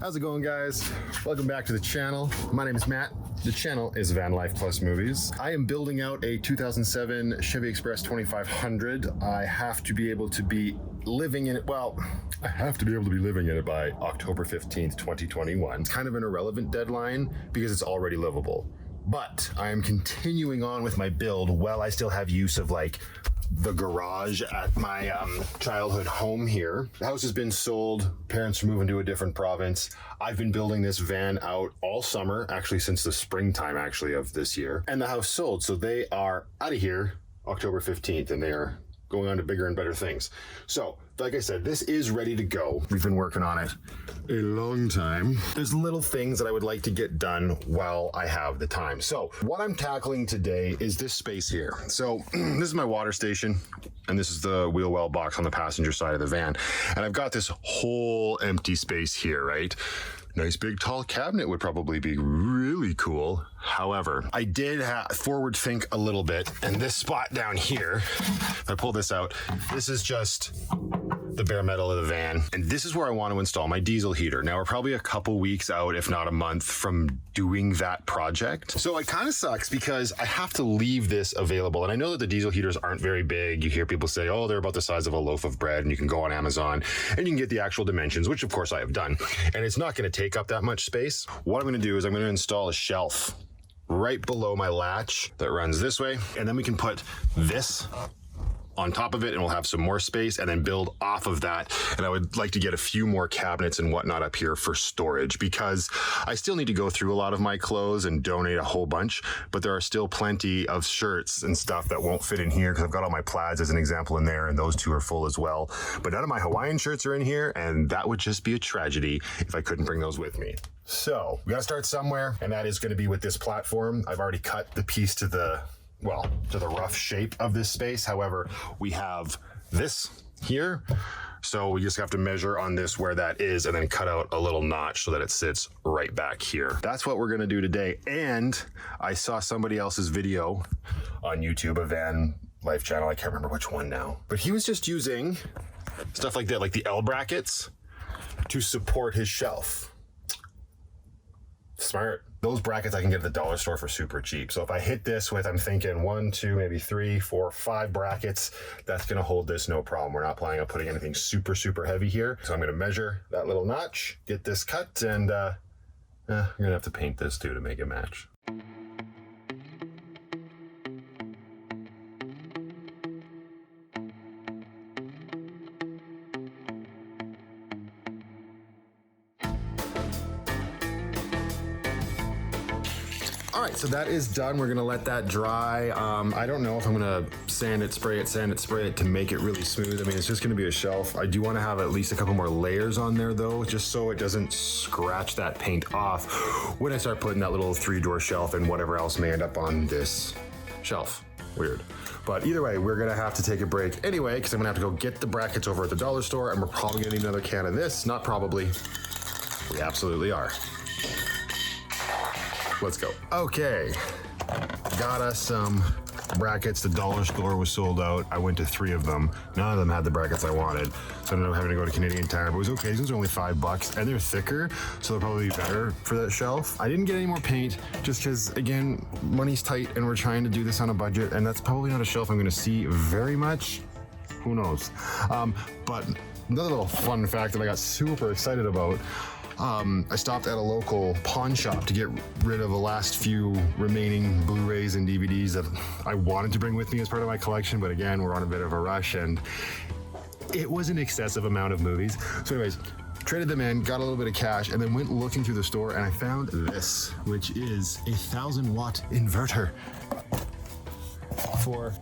How's it going, guys? Welcome back to the channel. My name is Matt. The channel is Van Life Plus Movies. I am building out a 2007 Chevy Express 2500. I have to be able to be living in it. Well, I have to be able to be living in it by October 15th, 2021. It's kind of an irrelevant deadline because it's already livable. But I am continuing on with my build while I still have use of like the garage at my childhood home here. The house has been sold. Parents are moving to a different province. I've been building this van out all summer, actually since the springtime actually of this year. And the house sold, so they are out of here October 15th and they are going on to bigger and better things. So, like I said, this is ready to go. We've been working on it a long time. There's little things that I would like to get done while I have the time. So what I'm tackling today is this space here. So this is my water station, and this is the wheel well box on the passenger side of the van. And I've got this whole empty space here, right? Nice big tall cabinet would probably be really cool. However, I did forward think a little bit, and this spot down here, if I pull this out, this is just the bare metal of the van. And this is where I want to install my diesel heater. Now we're probably a couple weeks out, if not a month, from doing that project. So it kind of sucks because I have to leave this available. And I know that the diesel heaters aren't very big. You hear people say, oh, they're about the size of a loaf of bread, and you can go on Amazon and you can get the actual dimensions, which of course I have done. And it's not going to take up that much space. What I'm going to do is I'm going to install a shelf right below my latch that runs this way. And then we can put this on top of it and we'll have some more space and then build off of that. And I would like to get a few more cabinets and whatnot up here for storage because I still need to go through a lot of my clothes and donate a whole bunch, but there are still plenty of shirts and stuff that won't fit in here because I've got all my plaids as an example in there and those two are full as well. But none of my Hawaiian shirts are in here and that would just be a tragedy if I couldn't bring those with me. So we gotta start somewhere, and that is gonna be with this platform. I've already cut the piece to the rough shape of this space. However, we have this here. So we just have to measure on this where that is and then cut out a little notch so that it sits right back here. That's what we're gonna do today. And I saw somebody else's video on YouTube, a Van Life channel. I can't remember which one now, but he was just using stuff like that, like the L brackets to support his shelf. Smart. Those brackets I can get at the dollar store for super cheap. So if I hit this with, I'm thinking 1, 2, maybe 3, 4, 5 brackets, that's gonna hold this no problem. We're not planning on putting anything super, super heavy here. So I'm gonna measure that little notch, get this cut, and you're gonna have to paint this too to make it match. All right, so that is done. We're gonna let that dry. I don't know if I'm gonna sand it, spray it to make it really smooth. I mean, it's just gonna be a shelf. I do wanna have at least a couple more layers on there though, just so it doesn't scratch that paint off when I start putting that little 3-door shelf and whatever else may end up on this shelf. Weird. But either way, we're gonna have to take a break anyway, because I'm gonna have to go get the brackets over at the dollar store, and we're probably gonna need another can of this. Not probably, we absolutely are. Let's go. Okay, got us some brackets. The dollar store was sold out. I went to 3 of them. None of them had the brackets I wanted. So I ended up having to go to Canadian Tire, but it was okay. These are only $5 and they're thicker, so they'll probably be better for that shelf. I didn't get any more paint just because, again, money's tight and we're trying to do this on a budget, and that's probably not a shelf I'm gonna see very much. Who knows? But another little fun fact that I got super excited about, I stopped at a local pawn shop to get rid of the last few remaining Blu-rays and DVDs that I wanted to bring with me as part of my collection, but again, we're on a bit of a rush and it was an excessive amount of movies. So anyways, traded them in, got a little bit of cash, and then went looking through the store and I found this, which is a 1,000-watt inverter for,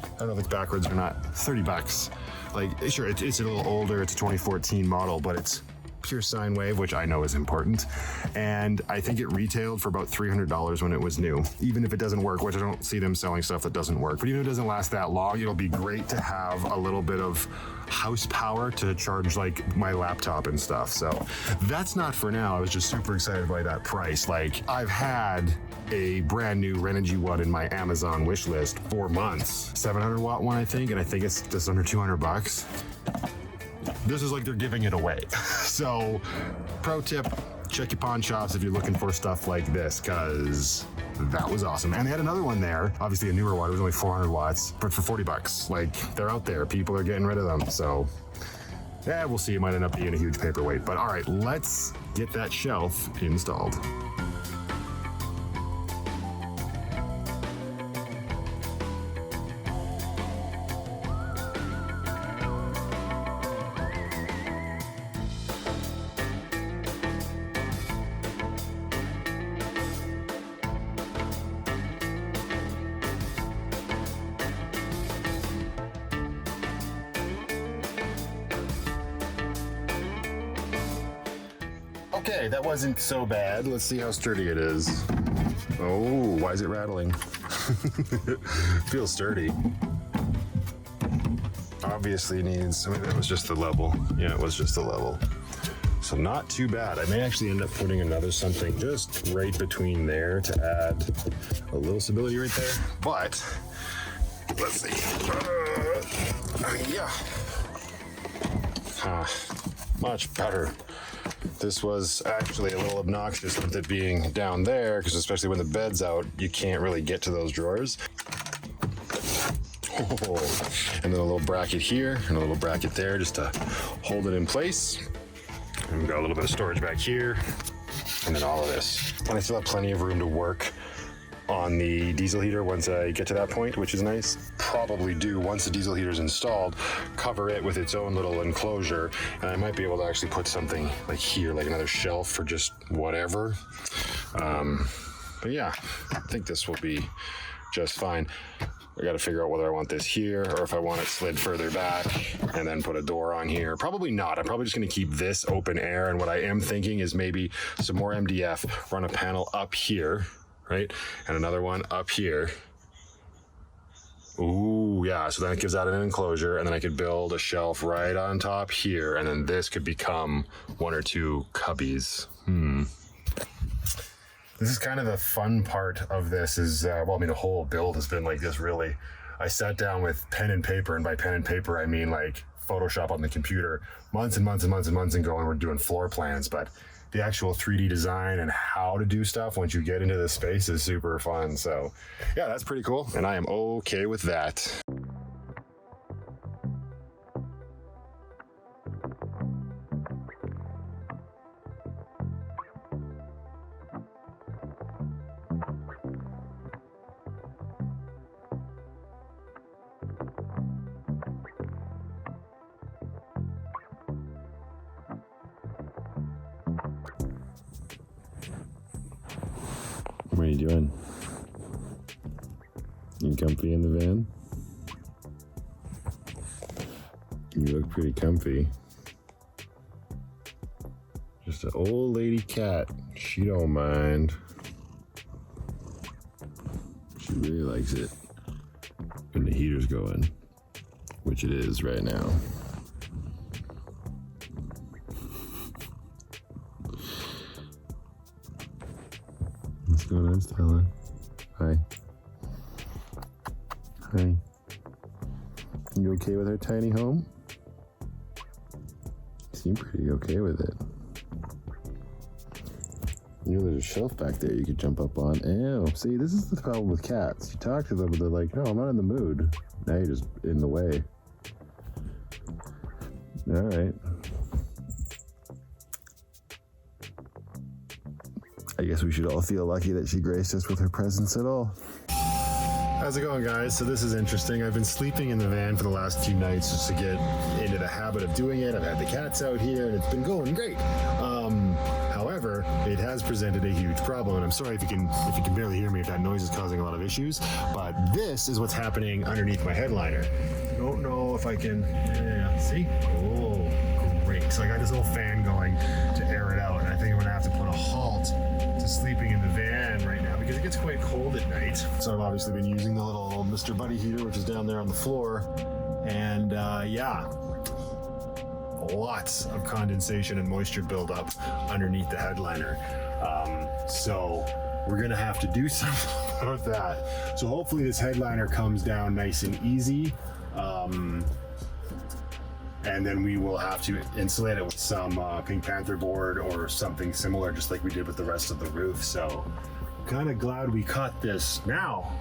I don't know if it's backwards or not, $30. Like, sure, it's a little older, it's a 2014 model, but it's pure sine wave, which I know is important, and I think it retailed for about $300 when it was new. Even if it doesn't work, which I don't see them selling stuff that doesn't work, but even if it doesn't last that long, it'll be great to have a little bit of house power to charge like my laptop and stuff. So that's not for now. I was just super excited by that price. Like, I've had a brand new Renogy one in my Amazon wish list for months, 700-watt one, I think, and I think it's just under $200. this is like they're giving it away. So pro tip, check your pawn shops if you're looking for stuff like this, because that was awesome. And they had another one there, obviously a newer one. It was only 400 watts, but for 40 bucks. Like, they're out there. People are getting rid of them. So yeah, we'll see. It might end up being a huge paperweight. But all right, let's get that shelf installed. Okay, that wasn't so bad. Let's see how sturdy it is. Oh, why is it rattling? Feels sturdy. Obviously needs, maybe that was just the level. Yeah, it was just the level. So not too bad. I may actually end up putting another something just right between there to add a little stability right there. But, let's see. Yeah. Much better. This was actually a little obnoxious with it being down there, because especially when the bed's out, you can't really get to those drawers. Oh, and then a little bracket here and a little bracket there just to hold it in place. And we've got a little bit of storage back here, and then all of this. And I still have plenty of room to work on the diesel heater once I get to that point, which is nice. Probably do, once the diesel heater is installed, cover it with its own little enclosure, and I might be able to actually put something like here, like another shelf for just whatever. But yeah, I think this will be just fine. I got to figure out whether I want this here or if I want it slid further back and then put a door on here. Probably not. I'm probably just going to keep this open air, and what I am thinking is maybe some more MDF, run a panel up here, right? And another one up here. Ooh, yeah, so then it gives out an enclosure, and then I could build a shelf right on top here, and then this could become one or two cubbies. This is kind of the fun part of this is, well, I mean, the whole build has been like this, really. I sat down with pen and paper, and by pen and paper, I mean like Photoshop on the computer, months and months and months and months and going, we're doing floor plans, but the actual 3D design and how to do stuff once you get into this space is super fun. So yeah, that's pretty cool. And I am okay with that. What are you doing? You comfy in the van? You look pretty comfy. Just an old lady cat. She don't mind. She really likes it when the heater's going, which it is right now. What's going on, Stella? Hi. Hi. You okay with our tiny home? You seem pretty okay with it. You know, there's a shelf back there you could jump up on. Ew. See, this is the problem with cats. You talk to them and they're like, no, I'm not in the mood. Now you're just in the way. All right. I guess we should all feel lucky that she graced us with her presence at all. How's it going, guys? So this is interesting. I've been sleeping in the van for the last few nights just to get into the habit of doing it. I've had the cats out here and it's been going great. However, it has presented a huge problem, and I'm sorry if you can barely hear me, if that noise is causing a lot of issues, but this is what's happening underneath my headliner. I don't know if I can, yeah, see? Oh, great. So I got this little fan going to air it out, and I think I'm gonna have to put a halt to sleeping in the van right now because it gets quite cold at night. So I've obviously been using the little Mr. Buddy heater, which is down there on the floor, and yeah, lots of condensation and moisture buildup underneath the headliner. So we're gonna have to do something about that. So hopefully this headliner comes down nice and easy. and then we will have to insulate it with some Pink Panther board or something similar, just like we did with the rest of the roof. So kind of glad we caught this now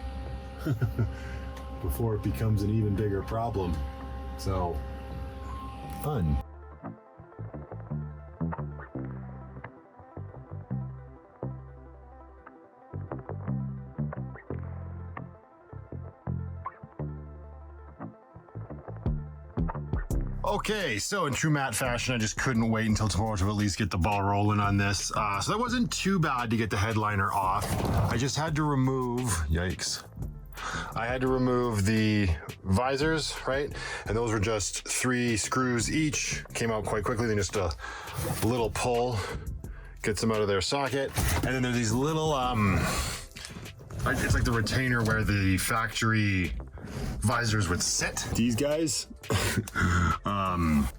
before it becomes an even bigger problem. So fun. Okay, so in true Matt fashion, I just couldn't wait until tomorrow to at least get the ball rolling on this. So that wasn't too bad to get the headliner off. I just had to remove, yikes. I had to remove the visors, right? And those were just 3 screws each. Came out quite quickly, then just a little pull gets them out of their socket. And then there's these little, it's like the retainer where the factory visors would sit. These guys,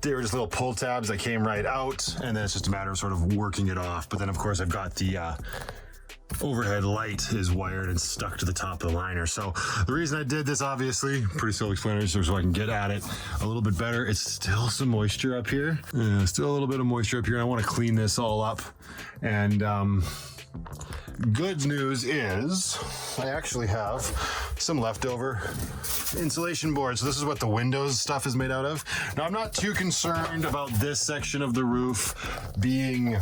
they were just little pull tabs that came right out, and then it's just a matter of sort of working it off. But then of course I've got the overhead light is wired and stuck to the top of the liner. So the reason I did this, obviously, pretty self-explanatory, so I can get at it a little bit better. It's still some moisture up here. Still a little bit of moisture up here. I want to clean this all up. And good news is I actually have some leftover insulation board. So this is what the windows stuff is made out of. Now I'm not too concerned about this section of the roof being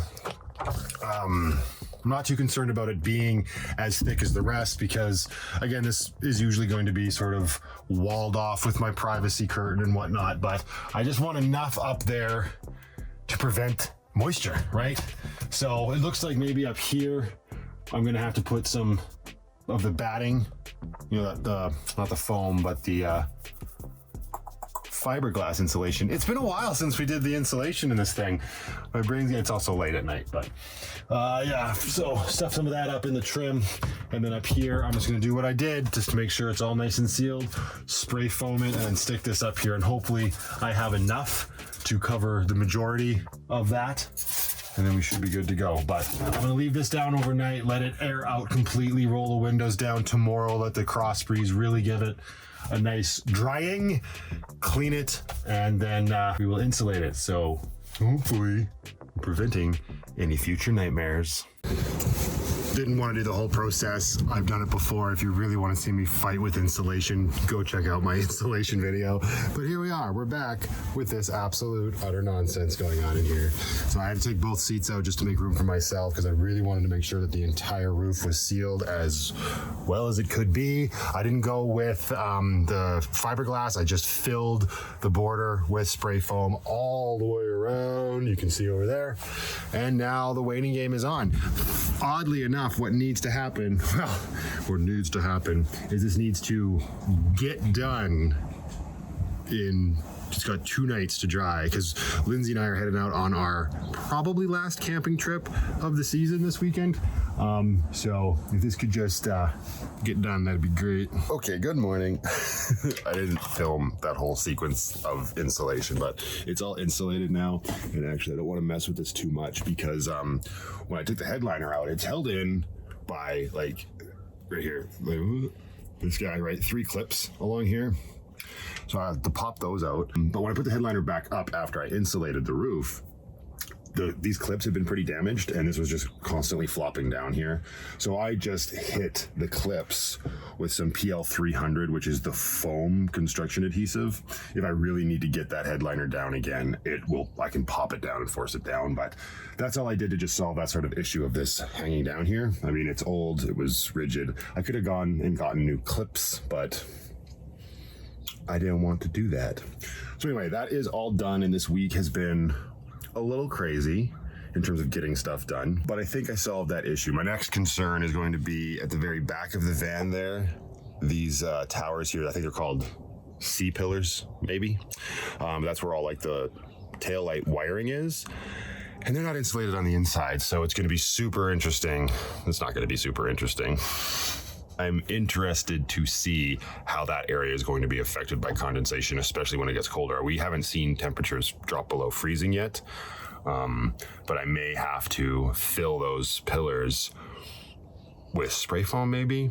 I'm not too concerned about it being as thick as the rest because, again, this is usually going to be sort of walled off with my privacy curtain and whatnot, but I just want enough up there to prevent moisture, right? So it looks like maybe up here, I'm gonna have to put some of the batting, you know, not the foam, but the fiberglass insulation. It's been a while since we did the insulation in this thing. My brain's, it's also late at night, but yeah, so stuff some of that up in the trim, and then up here I'm just going to do what I did just to make sure it's all nice and sealed, spray foam it, and then stick this up here, and hopefully I have enough to cover the majority of that, and then we should be good to go. But I'm going to leave this down overnight, let it air out completely, roll the windows down tomorrow, let the cross breeze really give it a nice drying, clean it, and then we will insulate it. So hopefully preventing any future nightmares. Didn't want to do the whole process. I've done it before. If you really want to see me fight with insulation, go check out my insulation video. But here we are. We're back with this absolute utter nonsense going on in here. So I had to take both seats out just to make room for myself because I really wanted to make sure that the entire roof was sealed as well as it could be. I didn't go with the fiberglass. I just filled the border with spray foam all the way around. You can see over there. And now the waiting game is on. Oddly enough, what needs to happen, is this needs to get done in, just got 2 nights to dry, because Lindsay and I are heading out on our probably last camping trip of the season this weekend. So if this could just get done, that'd be great. Okay, good morning. I didn't film that whole sequence of insulation, but it's all insulated now. And actually, I don't want to mess with this too much because when I took the headliner out, it's held in by, like, right here. This guy, right? 3 clips along here. So I have to pop those out. But when I put the headliner back up after I insulated the roof, these clips have been pretty damaged, and this was just constantly flopping down here. So I just hit the clips with some PL 300, which is the foam construction adhesive. If I really need to get that headliner down again, I can pop it down and force it down. But that's all I did to just solve that sort of issue of this hanging down here. I mean, it's old, it was rigid. I could have gone and gotten new clips, but I didn't want to do that. So anyway, that is all done, and this week has been a little crazy in terms of getting stuff done, but I think I solved that issue. My next concern is going to be at the very back of the van there. These towers here, I think they're called C-pillars, maybe. That's where all like the tail light wiring is. And they're not insulated on the inside, so it's going to be super interesting. It's not going to be super interesting. I'm interested to see how that area is going to be affected by condensation, especially when it gets colder. We haven't seen temperatures drop below freezing yet, but I may have to fill those pillars with spray foam maybe,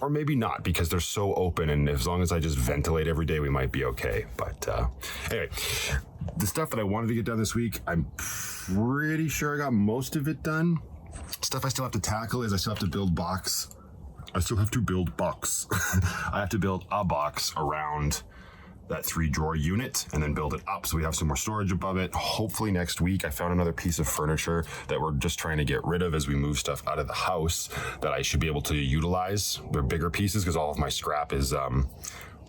Or maybe not, because they're so open, and as long as I just ventilate every day, we might be okay. But anyway, the stuff that I wanted to get done this week, I'm pretty sure I got most of it done. Stuff I still have to tackle is I still have to build box. I have to build a box around that 3-drawer unit and then build it up so we have some more storage above it. Hopefully next week. I found another piece of furniture that we're just trying to get rid of as we move stuff out of the house that I should be able to utilize. They're bigger pieces because all of my scrap is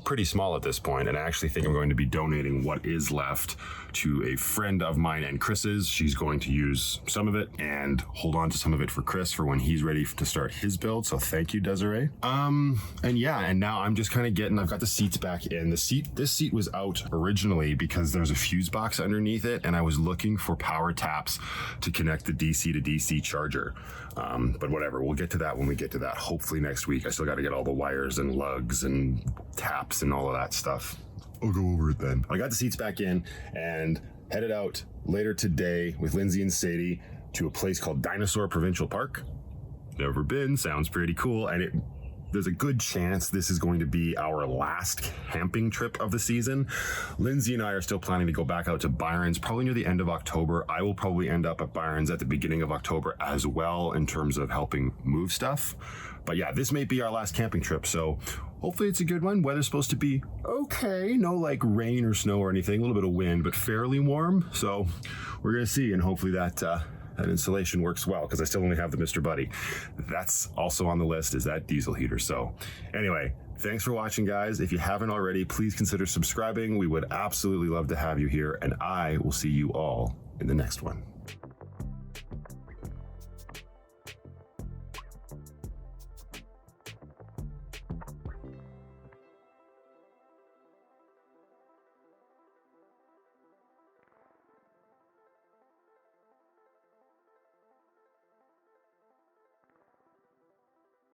pretty small at this point, and I actually think I'm going to be donating what is left to a friend of mine and Chris's. She's going to use some of it and hold on to some of it for Chris for when he's ready to start his build. So thank you, Desiree. And now I'm just kind of I've got the seats back in. This seat was out originally because there's a fuse box underneath it, and I was looking for power taps to connect the DC to DC charger. But whatever, we'll get to that when we get to that. Hopefully next week. I still got to get all the wires and lugs and taps and all of that stuff. I'll go over it then. I got the seats back in and headed out later today with Lindsay and Sadie to a place called Dinosaur Provincial Park. Never been, sounds pretty cool, and there's a good chance this is going to be our last camping trip of the season. Lindsay and I are still planning to go back out to Byron's probably near the end of October. I will probably end up at Byron's at the beginning of October as well in terms of helping move stuff. But yeah, this may be our last camping trip, so hopefully it's a good one. Weather's supposed to be okay. No like rain or snow or anything. A little bit of wind, but fairly warm. So we're going to see, and hopefully that insulation works well, because I still only have the Mr. Buddy. That's also on the list, is that diesel heater. So anyway, thanks for watching, guys. If you haven't already, please consider subscribing. We would absolutely love to have you here, and I will see you all in the next one.